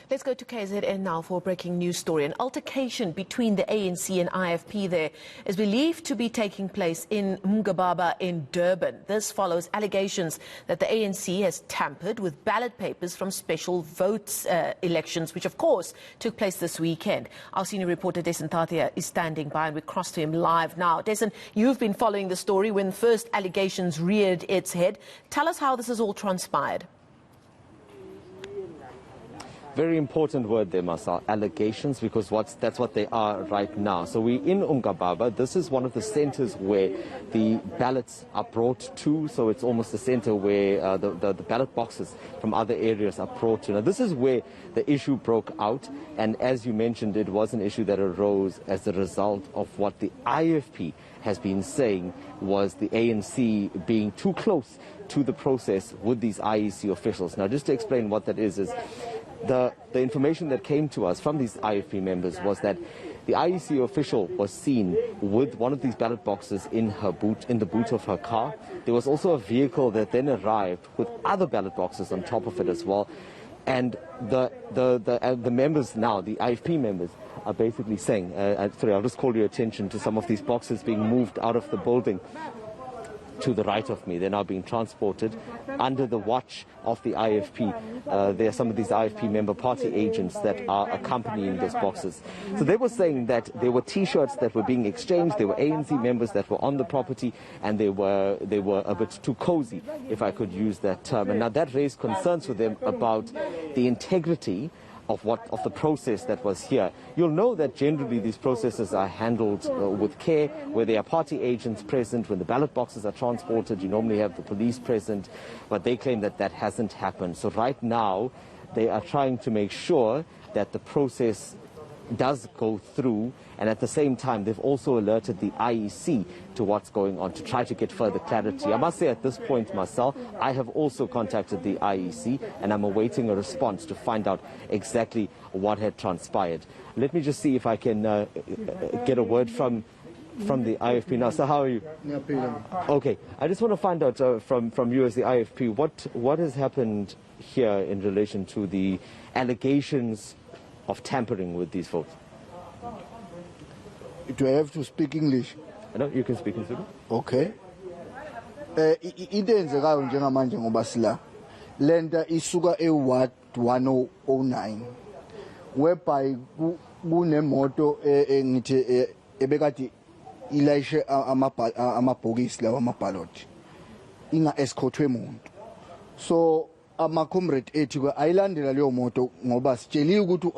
Let's go to KZN now for a breaking news story. An altercation between the ANC and IFP there is believed to be taking place in eMgababa in Durban. This follows allegations that the ANC has tampered with ballot papers from special votes elections, which of course took place this weekend. Our senior reporter Dasen is standing by and we cross to him live now. Dasen, you've been following the story when first allegations reared its head. Tell us how this has all transpired. Very important word there, Marcel, allegations, because that's what they are right now. So we're in eMgababa. This is one of the centers where the ballots are brought to. So it's almost the center where the ballot boxes from other areas are brought to. Now, this is where the issue broke out. And as you mentioned, it was an issue that arose as a result of what the IFP has been saying was the ANC being too close to the process with these IEC officials. Now, just to explain what that is the information that came to us from these IFP members was that the IEC official was seen with one of these ballot boxes in the boot of her car. There was also a vehicle that then arrived with other ballot boxes on top of it as well. And the members now, the IFP members, are basically saying, sorry, I'll just call your attention to some of these boxes being moved out of the building to the right of me. They're now being transported under the watch of the IFP. There are some of these IFP member party agents that are accompanying those boxes. So they were saying that there were T-shirts that were being exchanged, there were ANC members that were on the property, and they were a bit too cozy, if I could use that term. And now that raised concerns with them about the integrity of the process that was here. You'll know that generally these processes are handled with care, where there are party agents present. When the ballot boxes are transported, you normally have the police present, but they claim that that hasn't happened. So right now, they are trying to make sure that the process does go through, and at the same time they've also alerted the IEC to what's going on to try to get further clarity. I must say at this point, Marcel, I have also contacted the IEC and I'm awaiting a response to find out exactly what had transpired. Let me just see if I can get a word from the IFP now. So how are you? Okay, I just want to find out from you as the IFP, what has happened here in relation to the allegations of tampering with these votes. Do I have to speak English? No, you can speak in Zulu. Okay. Into enzekayo njengamanje ngoba sila lenta isuka eWard 1009 whereby kunemoto ngithi ebekade ilayishe amabhokisi lawa amaballot inga escortwe umuntu. So ama-comrade ethu ayilandela leyo moto ngoba sitsheliwe ukuthi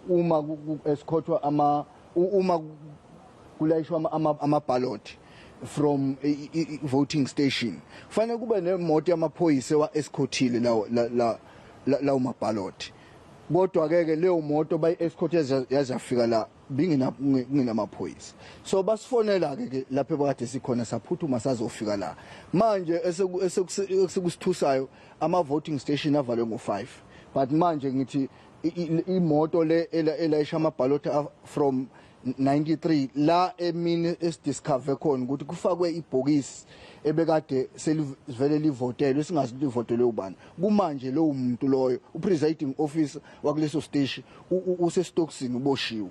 uma escortwa uma kulayishwa ama-ballot from voting station kufanele kube nemoto yamaphoyisa ewa-escortile lawo ma-ballot. Kodwa-ke leyo moto bayi-escort yazafika la bingenamaphoyisa. So basifonela-ke lapho ebakade sikhona saphuthuma sazofika la. Manje esekusithusayo ama-voting station avalwe ngo-5. But manje ngithi imoto le elayisha ama-ballot from 93 la emini esidiscover khona ukuthi kufakwe ibhokisi ebekade selivele livotelwe singazi livotelwe ubani. Kumanje lo umuntu loyo upresiding officer wakuleso station usestokisini uboshiwe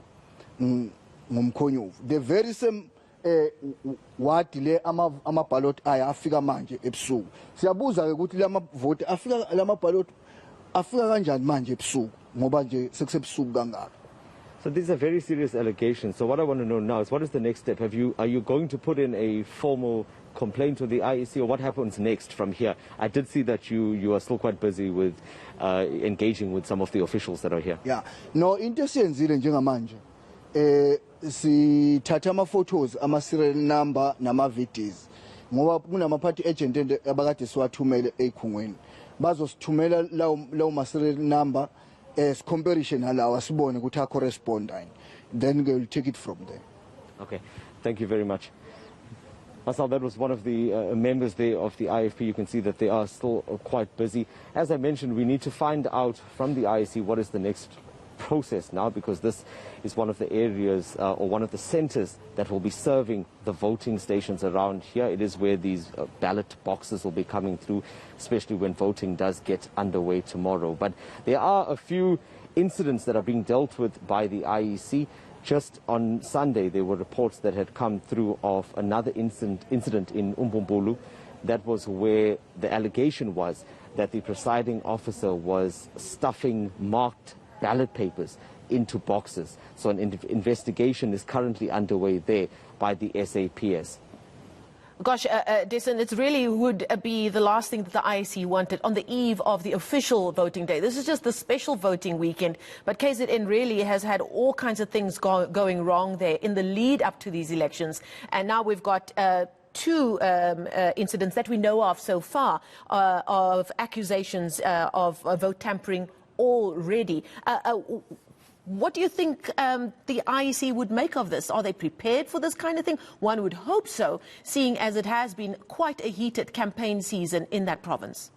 ngomkhonyovu. The very same ward le ama-ballot aya afika manje ebusuku. Siyabuza ke ukuthi la vote afika la ballot afika kanjani manje ebusuku ngoba nje sekusebusuku kangaka. So these are very serious allegations. So what I want to know now is what is the next step? Are you going to put in a formal complaint to the IEC, or what happens next from here? I did see that you are still quite busy with engaging with some of the officials that are here. Yeah. No, into siyenzile njengamanje sithatha ama-photos, ama-serial number nama-VDs ngoba kunama-party agent abakade siwathumele eyikhungweni bazosithumela lawo ma-serial number as comparison alawa sibone ukuthi a correspond, then we will take it from there. Okay, thank you very much. Marcel, that was one of the members there of the IFP. You can see that they are still quite busy. As I mentioned, we need to find out from the IEC what is the next process now, because this is one of the areas or one of the centers that will be serving the voting stations around here. It is where these ballot boxes will be coming through, especially when voting does get underway tomorrow. But there are a few incidents that are being dealt with by the IEC. Just on Sunday, there were reports that had come through of another incident in Umbumbulu. That was where the allegation was that the presiding officer was stuffing marked ballot papers into boxes. So an investigation is currently underway there by the SAPS. Gosh, Dasen, it really would be the last thing that the IEC wanted on the eve of the official voting day. This is just the special voting weekend, but KZN really has had all kinds of things going wrong there in the lead up to these elections. And now we've got two incidents that we know of so far of accusations of vote tampering already. What do you think the IEC would make of this? Are they prepared for this kind of thing? One would hope so, seeing as it has been quite a heated campaign season in that province.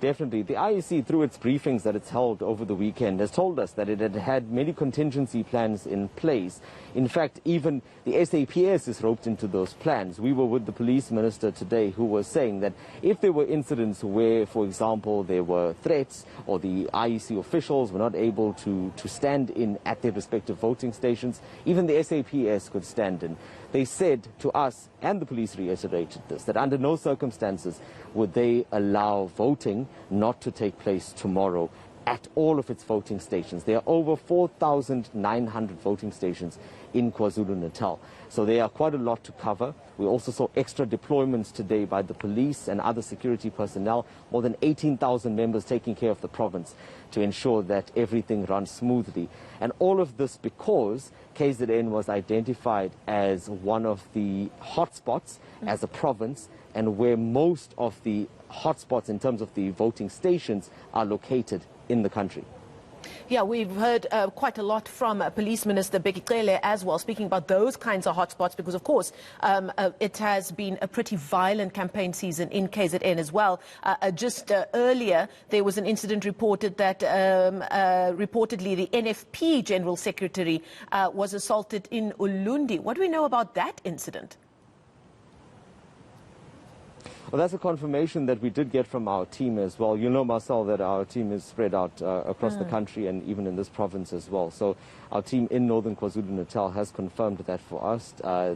Definitely. The IEC, through its briefings that it's held over the weekend, has told us that it had had many contingency plans in place. In fact, even the SAPS is roped into those plans. We were with the police minister today who was saying that if there were incidents where, for example, there were threats or the IEC officials were not able to stand in at their respective voting stations, even the SAPS could stand in. They said to us, and the police reiterated this, that under no circumstances would they allow voting not to take place tomorrow at all of its voting stations. There are over 4,900 voting stations in KwaZulu-Natal. So there are quite a lot to cover. We also saw extra deployments today by the police and other security personnel, more than 18,000 members taking care of the province to ensure that everything runs smoothly. And all of this because KZN was identified as one of the hotspots as a province, and where most of the hotspots in terms of the voting stations are located in the country. Yeah, we've heard quite a lot from Police Minister Bekele as well, speaking about those kinds of hotspots, because, of course, it has been a pretty violent campaign season in KZN as well. Just earlier, there was an incident reported that reportedly the NFP General Secretary was assaulted in Ulundi. What do we know about that incident? Well, that's a confirmation that we did get from our team as well. You know, Marcel, that our team is spread out across the country and even in this province as well. So our team in northern KwaZulu-Natal has confirmed that for us.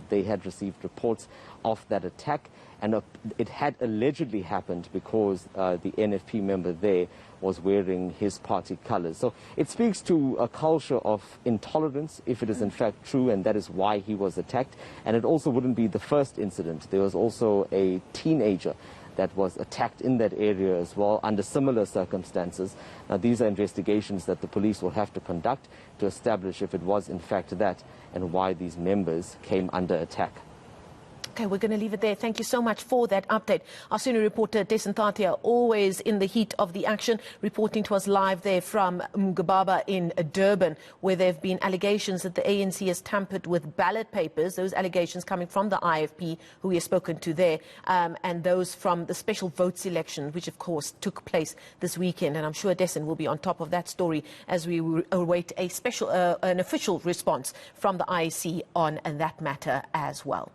They had received reports of that attack, and it had allegedly happened because the NFP member there was wearing his party colors. So it speaks to a culture of intolerance, if it is in fact true, and that is why he was attacked. And it also wouldn't be the first incident. There was also a teenager that was attacked in that area as well under similar circumstances. Now, these are investigations that the police will have to conduct to establish if it was in fact that and why these members came under attack. Okay, we're going to leave it there. Thank you so much for that update. Our senior reporter, Dasen, always in the heat of the action, reporting to us live there from eMgababa in Durban, where there have been allegations that the ANC has tampered with ballot papers, those allegations coming from the IFP, who we have spoken to there, and those from the special votes election, which, of course, took place this weekend. And I'm sure Dasen will be on top of that story as we await a special, an official response from the IEC on that matter as well.